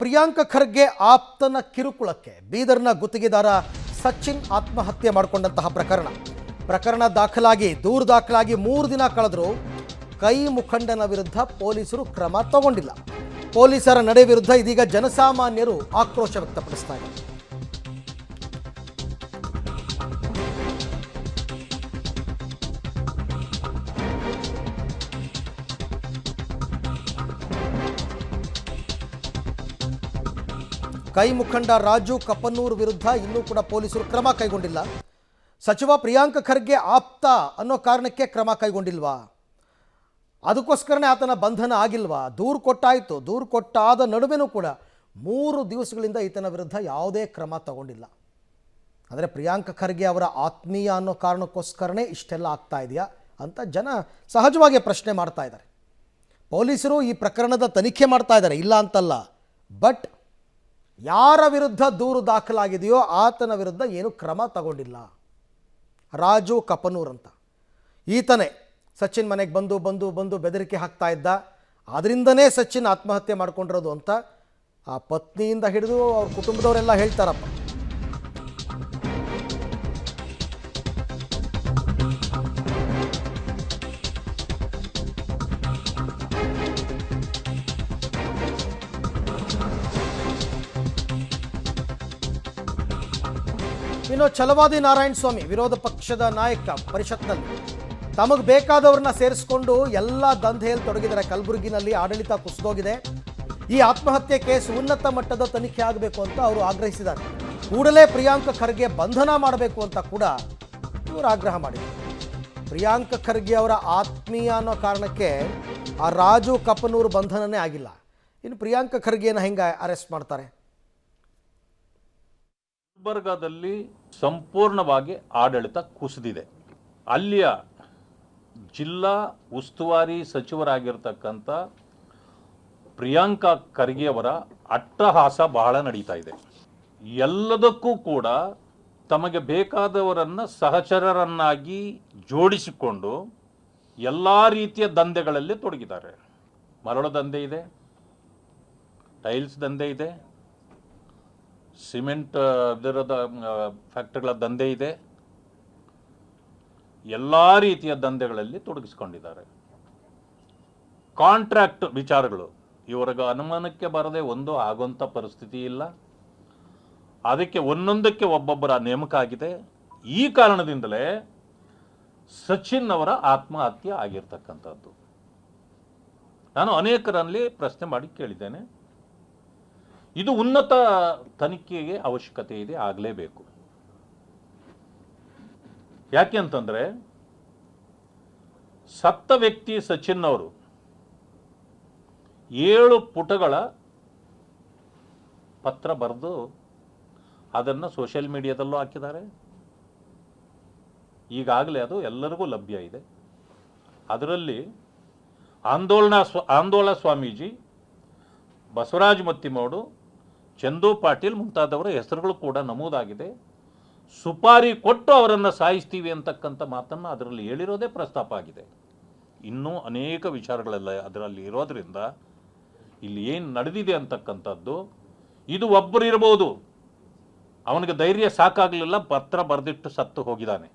ಪ್ರಿಯಾಂಕ ಖರ್ಗೆ ಆಪ್ತನ ಕಿರುಕುಳಕ್ಕೆ ಬೀದರ್ನ ಗುತ್ತಿಗೆದಾರ ಸಚಿನ್ ಆತ್ಮಹತ್ಯೆ ಮಾಡಿಕೊಂಡಂತಹ ಪ್ರಕರಣ ದಾಖಲಾಗಿ ದೂರು ದಾಖಲಾಗಿ 3 ದಿನ ಕಳೆದರೂ ಕೈ ಮುಖಂಡನ ವಿರುದ್ಧ ಪೊಲೀಸರು ಕ್ರಮ ತಗೊಂಡಿಲ್ಲ. ಪೊಲೀಸರ ನಡೆ ವಿರುದ್ಧ ಇದೀಗ ಜನಸಾಮಾನ್ಯರು ಆಕ್ರೋಶ ವ್ಯಕ್ತಪಡಿಸ್ತಾ ಇದ್ದಾರೆ. ಕೈ ಮುಖಂಡ ರಾಜು ಕಪನ್ನೂರ್ ವಿರುದ್ಧ ಇನ್ನೂ ಕೂಡ ಪೊಲೀಸರು ಕ್ರಮ ಕೈಗೊಂಡಿಲ್ಲ. ಸಚಿವ ಪ್ರಿಯಾಂಕ ಖರ್ಗೆ ಆಪ್ತ ಅನ್ನೋ ಕಾರಣಕ್ಕೆ ಕ್ರಮ ಕೈಗೊಂಡಿಲ್ವಾ? ಅದಕ್ಕೋಸ್ಕರನೇ ಆತನ ಬಂಧನ ಆಗಿಲ್ವಾ? ದೂರು ಕೊಟ್ಟಾಯಿತು. ದೂರು ಕೊಟ್ಟಾದ ನಡುವೆನೂ ಕೂಡ 3 ದಿವಸಗಳಿಂದ ಈತನ ವಿರುದ್ಧ ಯಾವುದೇ ಕ್ರಮ ತಗೊಂಡಿಲ್ಲ. ಅಂದರೆ ಪ್ರಿಯಾಂಕ ಖರ್ಗೆ ಅವರ ಆತ್ಮೀಯ ಅನ್ನೋ ಕಾರಣಕ್ಕೋಸ್ಕರನೇ ಇಷ್ಟೆಲ್ಲ ಆಗ್ತಾ ಇದೆಯಾ ಅಂತ ಜನ ಸಹಜವಾಗಿ ಪ್ರಶ್ನೆ ಮಾಡ್ತಾ ಇದ್ದಾರೆ. ಪೊಲೀಸರು ಈ ಪ್ರಕರಣದ ತನಿಖೆ ಮಾಡ್ತಾ ಇದ್ದಾರೆ, ಇಲ್ಲ ಅಂತಲ್ಲ. ಬಟ್ ಯಾರ ವಿರುದ್ಧ ದೂರು ದಾಖಲಾಗಿದೆಯೋ ಆತನ ವಿರುದ್ಧ ಏನು ಕ್ರಮ ತಗೊಂಡಿಲ್ಲ. ರಾಜು ಕಪನೂರ್ ಅಂತ ಈತನೇ ಸಚಿನ್ ಮನೆಗೆ ಬಂದು ಬೆದರಿಕೆ ಹಾಕ್ತಾ ಇದ್ದ. ಅದರಿಂದನೇ ಸಚಿನ್ ಆತ್ಮಹತ್ಯೆ ಮಾಡ್ಕೊಂಡಿರೋದು ಅಂತ ಆ ಪತ್ನಿಯಿಂದ ಹಿಡಿದು ಅವ್ರ ಕುಟುಂಬದವರೆಲ್ಲ ಹೇಳ್ತಾರಪ್ಪ. ಇನ್ನು ಛಲವಾದಿ ನಾರಾಯಣ ಸ್ವಾಮಿ ವಿರೋಧ ಪಕ್ಷದ ನಾಯಕ ಪರಿಷತ್ನಲ್ಲಿ ತಮಗೆ ಬೇಕಾದವ್ರನ್ನ ಸೇರಿಸಿಕೊಂಡು ಎಲ್ಲ ದಂಧೆಯಲ್ಲಿ ತೊಡಗಿದರೆ. ಕಲಬುರಗಿನಲ್ಲಿ ಆಡಳಿತ ಕುಸಿದೋಗಿದೆ. ಈ ಆತ್ಮಹತ್ಯೆ ಕೇಸ್ ಉನ್ನತ ಮಟ್ಟದ ತನಿಖೆ ಆಗಬೇಕು ಅಂತ ಅವರು ಆಗ್ರಹಿಸಿದ್ದಾರೆ. ಕೂಡಲೇ ಪ್ರಿಯಾಂಕ ಖರ್ಗೆ ಬಂಧನ ಮಾಡಬೇಕು ಅಂತ ಕೂಡ ಇವರು ಆಗ್ರಹ ಮಾಡಿದರು. ಪ್ರಿಯಾಂಕ ಖರ್ಗೆ ಅವರ ಆತ್ಮೀಯ ಅನ್ನೋ ಕಾರಣಕ್ಕೆ ಆ ರಾಜು ಕಪನೂರ್ ಬಂಧನನೇ ಆಗಿಲ್ಲ. ಇನ್ನು ಪ್ರಿಯಾಂಕ ಖರ್ಗೆಯನ್ನು ಹೆಂಗೆ ಅರೆಸ್ಟ್ ಮಾಡ್ತಾರೆ? ಗುಲ್ಬರ್ಗಾದಲ್ಲಿ ಸಂಪೂರ್ಣವಾಗಿ ಆಡಳಿತ ಕುಸಿದಿದೆ. ಅಲ್ಲಿಯ ಜಿಲ್ಲಾ ಉಸ್ತುವಾರಿ ಸಚಿವರಾಗಿರ್ತಕ್ಕಂಥ ಪ್ರಿಯಾಂಕ ಖರ್ಗೆಯವರ ಅಟ್ಟಹಾಸ ಬಹಳ ನಡೀತಾ ಇದೆ. ಎಲ್ಲದಕ್ಕೂ ಕೂಡ ತಮಗೆ ಬೇಕಾದವರನ್ನು ಸಹಚರರನ್ನಾಗಿ ಜೋಡಿಸಿಕೊಂಡು ಎಲ್ಲ ರೀತಿಯ ದಂಧೆಗಳಲ್ಲಿ ತೊಡಗಿದ್ದಾರೆ. ಮರಳು ದಂಧೆ ಇದೆ, ಟೈಲ್ಸ್ ದಂಧೆ ಇದೆ, ಸಿಮೆಂಟ್ ಇದರದ ಫ್ಯಾಕ್ಟ್ರಿಗಳ ದಂಧೆ ಇದೆ. ಎಲ್ಲ ರೀತಿಯ ದಂಧೆಗಳಲ್ಲಿ ತೊಡಗಿಸಿಕೊಂಡಿದ್ದಾರೆ. ಕಾಂಟ್ರಾಕ್ಟ್ ವಿಚಾರಗಳು ಇವರಿಗೆ ಅನುಮಾನಕ್ಕೆ ಬರದೆ ಒಂದು ಆಗುವಂಥ ಪರಿಸ್ಥಿತಿ ಇಲ್ಲ. ಅದಕ್ಕೆ ಒಂದೊಂದಕ್ಕೆ ಒಬ್ಬೊಬ್ಬರ ನೇಮಕ ಆಗಿದೆ. ಈ ಕಾರಣದಿಂದಲೇ ಸಚಿನ್ ಅವರ ಆತ್ಮಹತ್ಯೆ ಆಗಿರ್ತಕ್ಕಂಥದ್ದು. ನಾನು ಅನೇಕರಲ್ಲಿ ಪ್ರಶ್ನೆ ಮಾಡಿ ಕೇಳಿದ್ದೇನೆ. ಇದು ಉನ್ನತ ತನಿಖೆಗೆ ಅವಶ್ಯಕತೆ ಇದೆ, ಆಗಲೇಬೇಕು. ಯಾಕೆ ಅಂತಂದರೆ ಸತ್ತ ವ್ಯಕ್ತಿ ಸಚಿನ್ ಅವರು 7 ಪುಟಗಳ ಪತ್ರ ಬರೆದು ಅದನ್ನು ಸೋಷಿಯಲ್ ಮೀಡಿಯಾದಲ್ಲೂ ಹಾಕಿದ್ದಾರೆ. ಈಗಾಗಲೇ ಅದು ಎಲ್ಲರಿಗೂ ಲಭ್ಯ ಇದೆ. ಅದರಲ್ಲಿ ಆಂದೋಲನ ಸ್ವಾಮೀಜಿ, ಬಸವರಾಜ ಮತ್ತಿಮೋಡು, ಚಂದು ಪಾಟೀಲ್ ಮುಂತಾದವರ ಹೆಸರುಗಳು ಕೂಡ ನಮೂದಾಗಿದೆ. ಸುಪಾರಿ ಕೊಟ್ಟು ಅವರನ್ನು ಸಾಯಿಸ್ತೀವಿ ಅಂತಕ್ಕಂಥ ಮಾತನ್ನು ಅದರಲ್ಲಿ ಹೇಳಿರೋದೇ ಪ್ರಸ್ತಾಪ ಆಗಿದೆ. ಇನ್ನೂ ಅನೇಕ ವಿಚಾರಗಳೆಲ್ಲ ಅದರಲ್ಲಿ ಇರೋದರಿಂದ ಇಲ್ಲಿ ಏನು ನಡೆದಿದೆ ಅಂತಕ್ಕಂಥದ್ದು, ಇದು ಒಬ್ಬರು ಇರ್ಬೋದು, ಅವನಿಗೆ ಧೈರ್ಯ ಸಾಕಾಗಲಿಲ್ಲ, ಪತ್ರ ಬರೆದಿಟ್ಟು ಸತ್ತು ಹೋಗಿದ್ದಾನೆ.